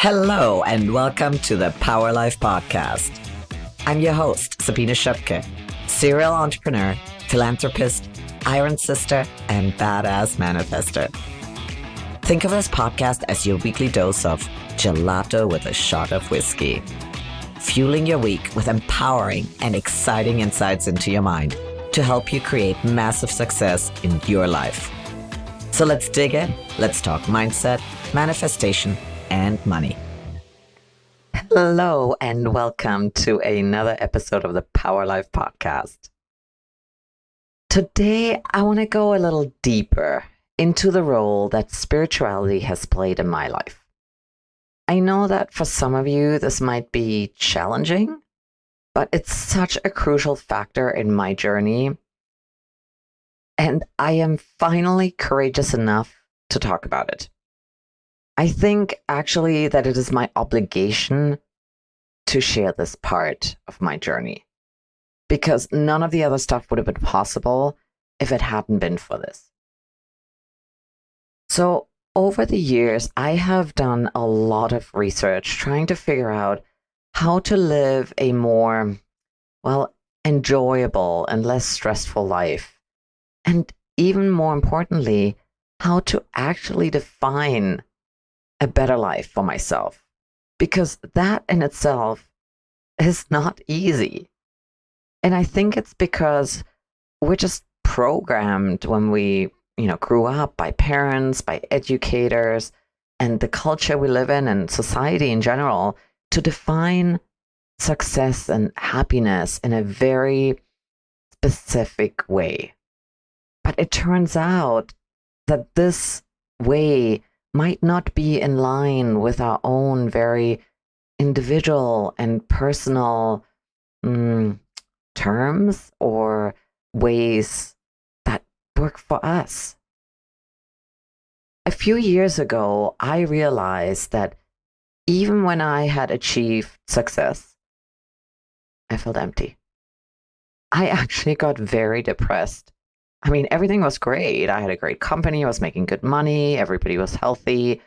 Hello, and welcome to the Power Life Podcast. I'm your host, Sabina Schöpke, serial entrepreneur, philanthropist, iron sister, and badass manifester. Think of this podcast as your weekly dose of gelato with a shot of whiskey, fueling your week with empowering and exciting insights into your mind to help you create massive success in your life. So let's dig in. Let's talk mindset, manifestation, and money. Hello, and welcome to another episode of the Power Life Podcast. Today, I want to go a little deeper into the role that spirituality has played in my life. I know that for some of you, this might be challenging, but it's such a crucial factor in my journey. And I am finally courageous enough to talk about it. I think actually that it is my obligation to share this part of my journey, because none of the other stuff would have been possible if it hadn't been for this. So over the years, I have done a lot of research trying to figure out how to live a more, enjoyable and less stressful life. And even more importantly, how to actually define a better life for myself, because that in itself is not easy. And I think it's because we're just programmed when we, grew up by parents, by educators, and the culture we live in and society in general to define success and happiness in a very specific way. But it turns out that this way might not be in line with our own very individual and personal terms or ways that work for us. A few years ago, I realized that even when I had achieved success, I felt empty. I actually got very depressed. I mean, everything was great. I had a great company. I was making good money. Everybody was healthy.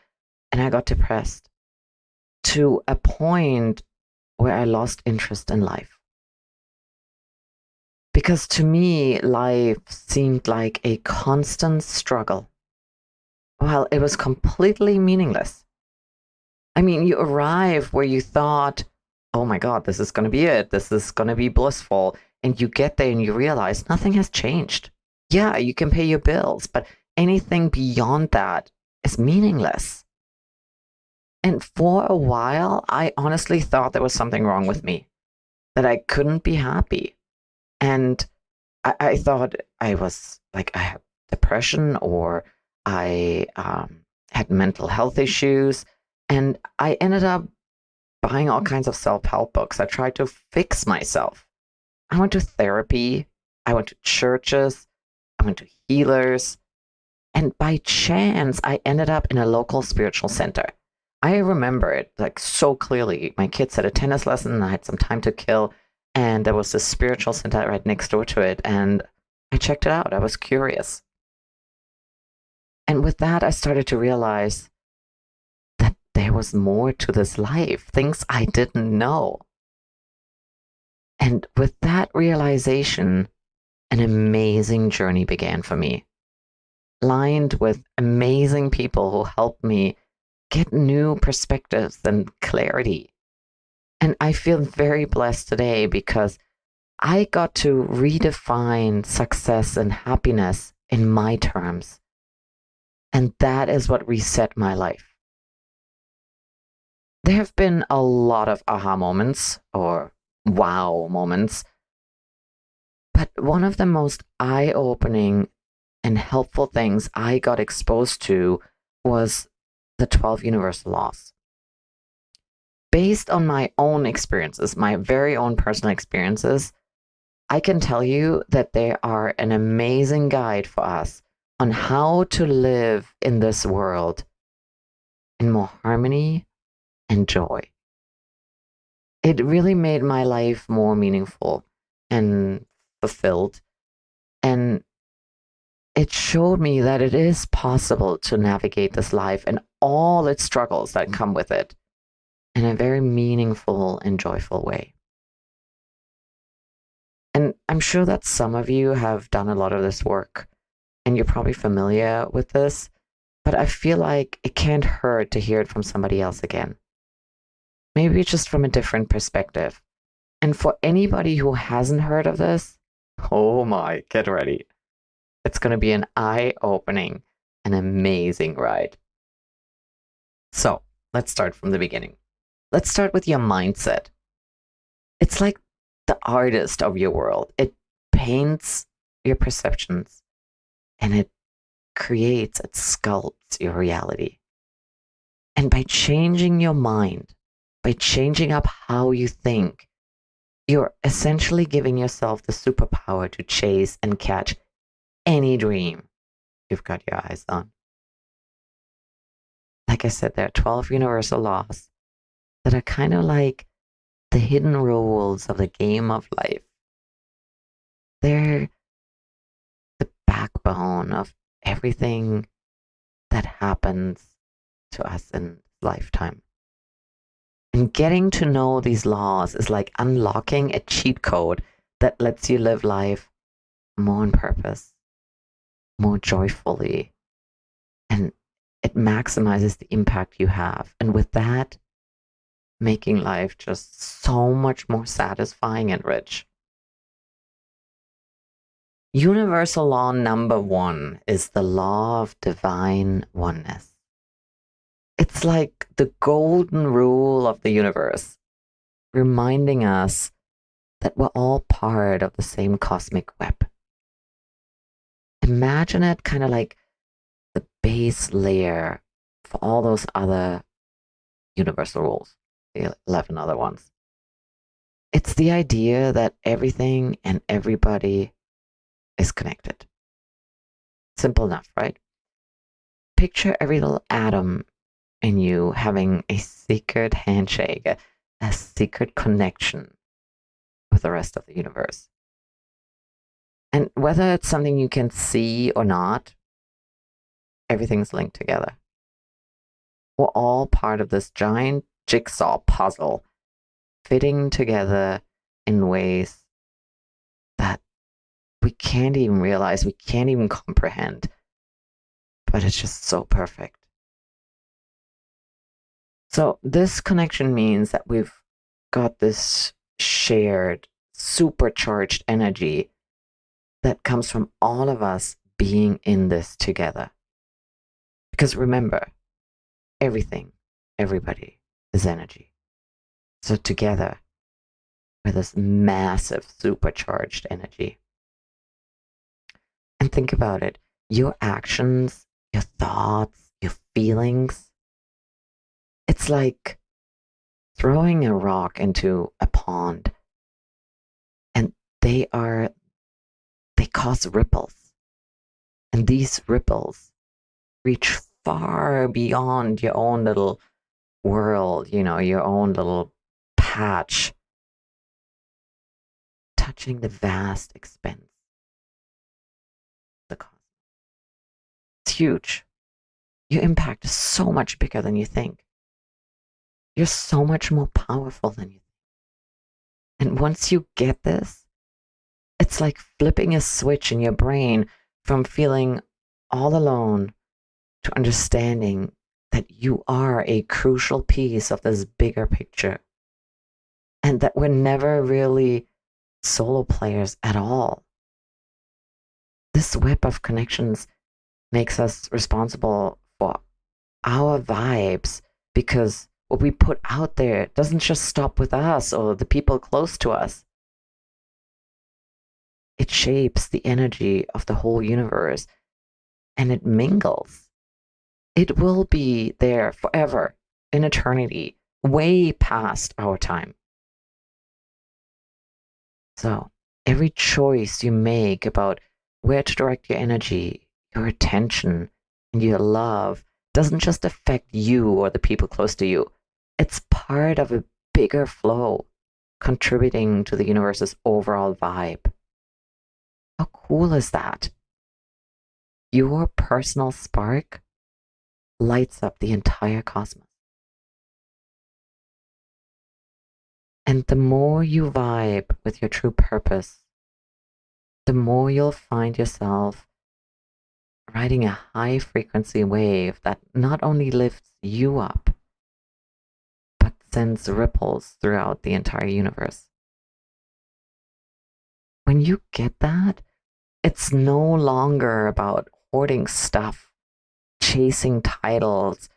And I got depressed to a point where I lost interest in life. Because to me, life seemed like a constant struggle. Well, it was completely meaningless. I mean, you arrive where you thought, oh my God, this is going to be it. This is going to be blissful. And you get there and you realize nothing has changed. Yeah, you can pay your bills, but anything beyond that is meaningless. And for a while, I honestly thought there was something wrong with me, that I couldn't be happy. And I thought I was I had depression, or I had mental health issues. And I ended up buying all kinds of self-help books. I tried to fix myself. I went to therapy. I went to churches. I went to healers, and by chance, I ended up in a local spiritual center. I remember it so clearly. My kids had a tennis lesson, and I had some time to kill, and there was this spiritual center right next door to it, and I checked it out. I was curious. And with that, I started to realize that there was more to this life, things I didn't know. And with that realization, an amazing journey began for me, lined with amazing people who helped me get new perspectives and clarity. And I feel very blessed today because I got to redefine success and happiness in my terms. And that is what reset my life. There have been a lot of aha moments or wow moments. But one of the most eye-opening and helpful things I got exposed to was the 12 universal laws. Based on my own experiences, my very own personal experiences, I can tell you that they are an amazing guide for us on how to live in this world in more harmony and joy. It really made my life more meaningful and fulfilled. And it showed me that it is possible to navigate this life and all its struggles that come with it in a very meaningful and joyful way. And I'm sure that some of you have done a lot of this work and you're probably familiar with this, but I feel like it can't hurt to hear it from somebody else again. Maybe just from a different perspective. And for anybody who hasn't heard of this, oh my, get ready. It's going to be an eye-opening and amazing ride. So let's start from the beginning. Let's start with your mindset. It's like the artist of your world. It paints your perceptions and it creates, it sculpts your reality. And by changing your mind, by changing up how you think, you're essentially giving yourself the superpower to chase and catch any dream you've got your eyes on. Like I said, there are 12 universal laws that are kind of like the hidden rules of the game of life. They're the backbone of everything that happens to us in lifetime. And getting to know these laws is like unlocking a cheat code that lets you live life more on purpose, more joyfully, and it maximizes the impact you have. And with that, making life just so much more satisfying and rich. Universal law number 1 is the law of divine oneness. It's like the golden rule of the universe, reminding us that we're all part of the same cosmic web. Imagine it kind of like the base layer for all those other universal rules, the 11 other ones. It's the idea that everything and everybody is connected. Simple enough, right? Picture every little atom in you having a secret handshake, a secret connection with the rest of the universe. And whether it's something you can see or not, everything's linked together. We're all part of this giant jigsaw puzzle, fitting together in ways that we can't even realize, we can't even comprehend, but it's just so perfect. So this connection means that we've got this shared, supercharged energy that comes from all of us being in this together. Because remember, everything, everybody is energy. So together, we're this massive, supercharged energy. And think about it. Your actions, your thoughts, your feelings, it's like throwing a rock into a pond and they cause ripples. And these ripples reach far beyond your own little world, your own little patch, touching the vast expanse of the cosmos. It's huge. Your impact is so much bigger than you think. You're so much more powerful than you think. And once you get this, it's like flipping a switch in your brain from feeling all alone to understanding that you are a crucial piece of this bigger picture and that we're never really solo players at all. This web of connections makes us responsible for our vibes because what we put out there doesn't just stop with us or the people close to us. It shapes the energy of the whole universe and it mingles. It will be there forever, in eternity, way past our time. So every choice you make about where to direct your energy, your attention, and your love doesn't just affect you or the people close to you. It's part of a bigger flow, contributing to the universe's overall vibe. How cool is that? Your personal spark lights up the entire cosmos. And the more you vibe with your true purpose, the more you'll find yourself riding a high frequency wave that not only lifts you up, but sends ripples throughout the entire universe. When you get that, it's no longer about hoarding stuff, chasing titles,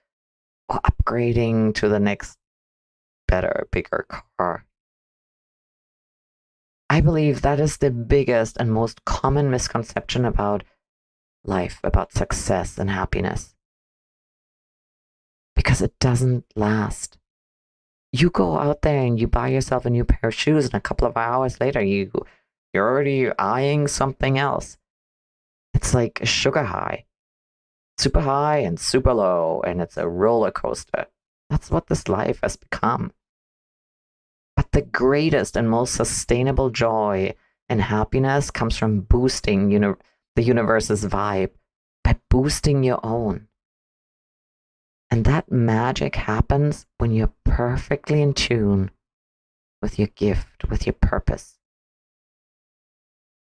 or upgrading to the next better, bigger car. I believe that is the biggest and most common misconception about life, about success and happiness. Because it doesn't last. You go out there and you buy yourself a new pair of shoes, and a couple of hours later, you're already eyeing something else. It's like a sugar high, super high and super low, and it's a roller coaster. That's what this life has become. But the greatest and most sustainable joy and happiness comes from boosting the universe's vibe by boosting your own. And that magic happens when you're perfectly in tune with your gift, with your purpose.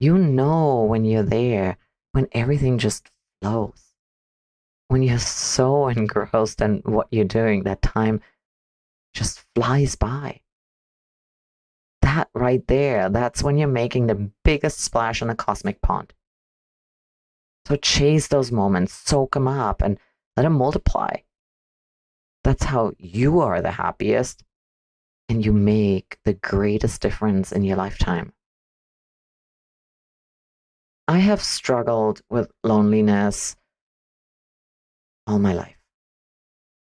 You know when you're there, when everything just flows. When you're so engrossed in what you're doing, that time just flies by. That right there, that's when you're making the biggest splash in a cosmic pond. So chase those moments, soak them up, and let them multiply. That's how you are the happiest and you make the greatest difference in your lifetime. I have struggled with loneliness all my life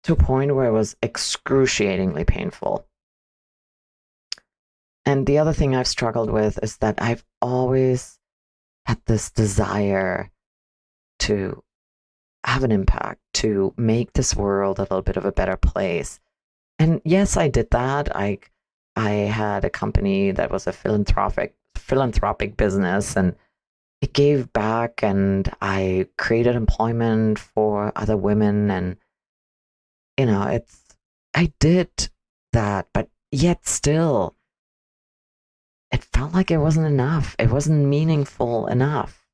to a point where it was excruciatingly painful. And the other thing I've struggled with is that I've always had this desire to have an impact, to make this world a little bit of a better place. And yes, I did that. I had a company that was a philanthropic business, and it gave back, and I created employment for other women, and I did that, but yet still it felt like it wasn't enough. It wasn't meaningful enough.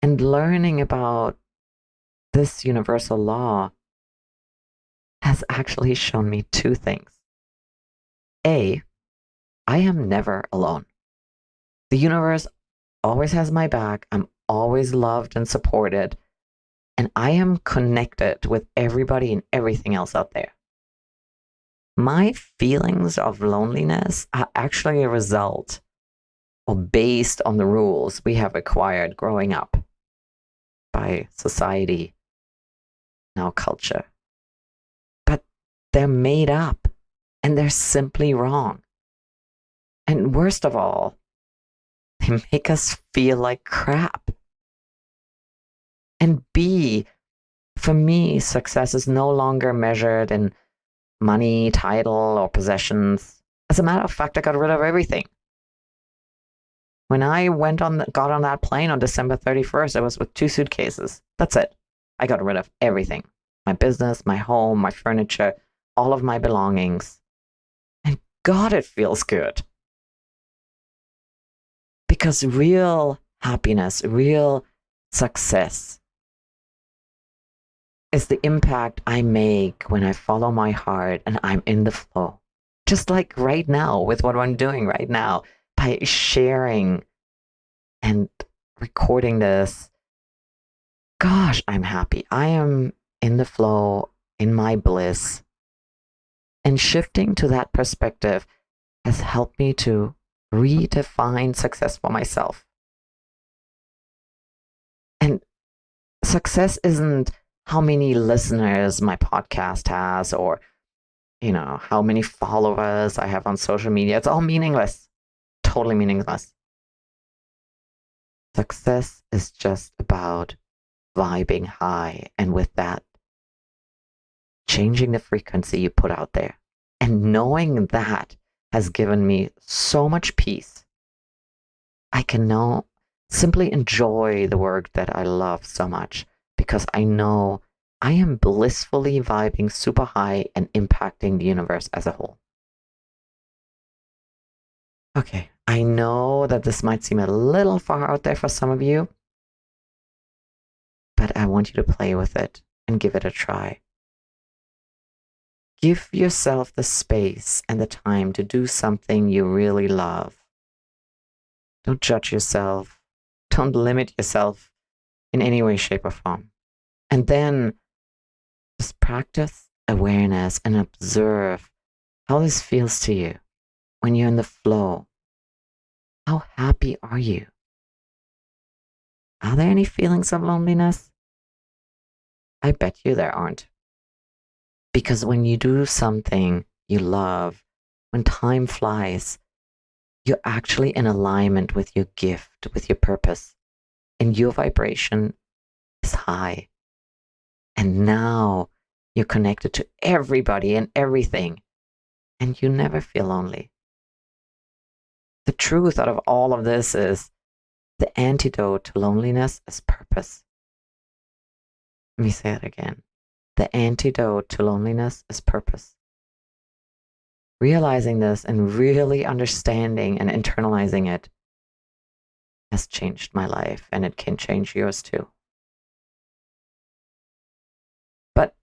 And learning about this universal law has actually shown me two things. A, I am never alone. The universe always has my back. I'm always loved and supported. And I am connected with everybody and everything else out there. My feelings of loneliness are actually a result or based on the rules we have acquired growing up by society and our culture. But they're made up and they're simply wrong. And worst of all, they make us feel like crap. And B, for me, success is no longer measured in money, title, or possessions. As a matter of fact, I got rid of everything. When I got on that plane on December 31st, I was with 2 suitcases. That's it. I got rid of everything. My business, my home, my furniture, all of my belongings. And God, it feels good. Because real happiness, real success is the impact I make when I follow my heart and I'm in the flow. Just like right now with what I'm doing right now, by sharing and recording this. Gosh, I'm happy. I am in the flow, in my bliss. And shifting to that perspective has helped me to redefine success for myself. And success isn't how many listeners my podcast has or, how many followers I have on social media. It's all meaningless, totally meaningless. Success is just about vibing high, and with that, changing the frequency you put out there. And knowing that has given me so much peace. I can now simply enjoy the work that I love so much because I know I am blissfully vibing super high and impacting the universe as a whole. Okay, I know that this might seem a little far out there for some of you, but I want you to play with it and give it a try. Give yourself the space and the time to do something you really love. Don't judge yourself. Don't limit yourself in any way, shape, or form. And then just practice awareness and observe how this feels to you when you're in the flow. How happy are you? Are there any feelings of loneliness? I bet you there aren't. Because when you do something you love, when time flies, you're actually in alignment with your gift, with your purpose, and your vibration is high. And now you're connected to everybody and everything, and you never feel lonely. The truth out of all of this is the antidote to loneliness is purpose. Let me say it again. The antidote to loneliness is purpose. Realizing this and really understanding and internalizing it has changed my life, and it can change yours too. But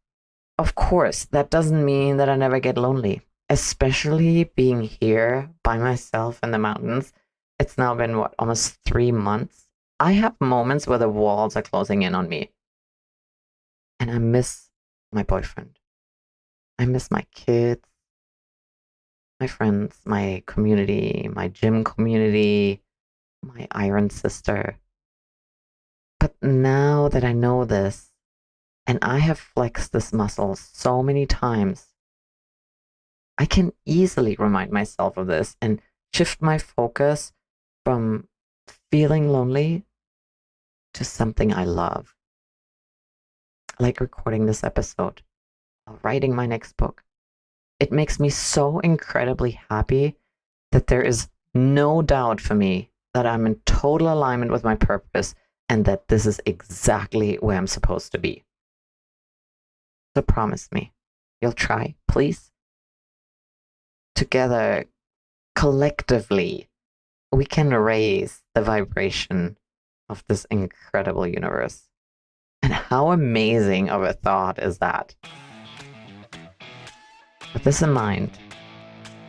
of course, that doesn't mean that I never get lonely, especially being here by myself in the mountains. It's now been, almost 3 months. I have moments where the walls are closing in on me. And I miss my boyfriend. I miss my kids, my friends, my community, my gym community, my iron sister. But now that I know this, and I have flexed this muscle so many times, I can easily remind myself of this and shift my focus from feeling lonely to something I love. Like recording this episode, or writing my next book. It makes me so incredibly happy that there is no doubt for me that I'm in total alignment with my purpose and that this is exactly where I'm supposed to be. So promise me, you'll try, please? Together, collectively, we can raise the vibration of this incredible universe. And how amazing of a thought is that? With this in mind,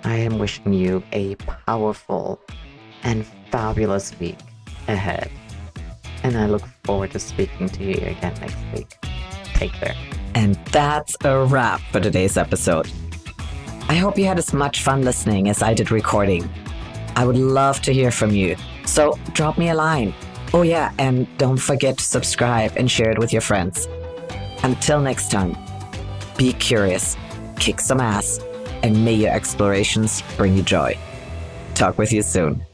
I am wishing you a powerful and fabulous week ahead. And I look forward to speaking to you again next week. Take care. And that's a wrap for today's episode. I hope you had as much fun listening as I did recording. I would love to hear from you, so drop me a line. Oh yeah, and don't forget to subscribe and share it with your friends. Until next time, be curious, kick some ass, and may your explorations bring you joy. Talk with you soon.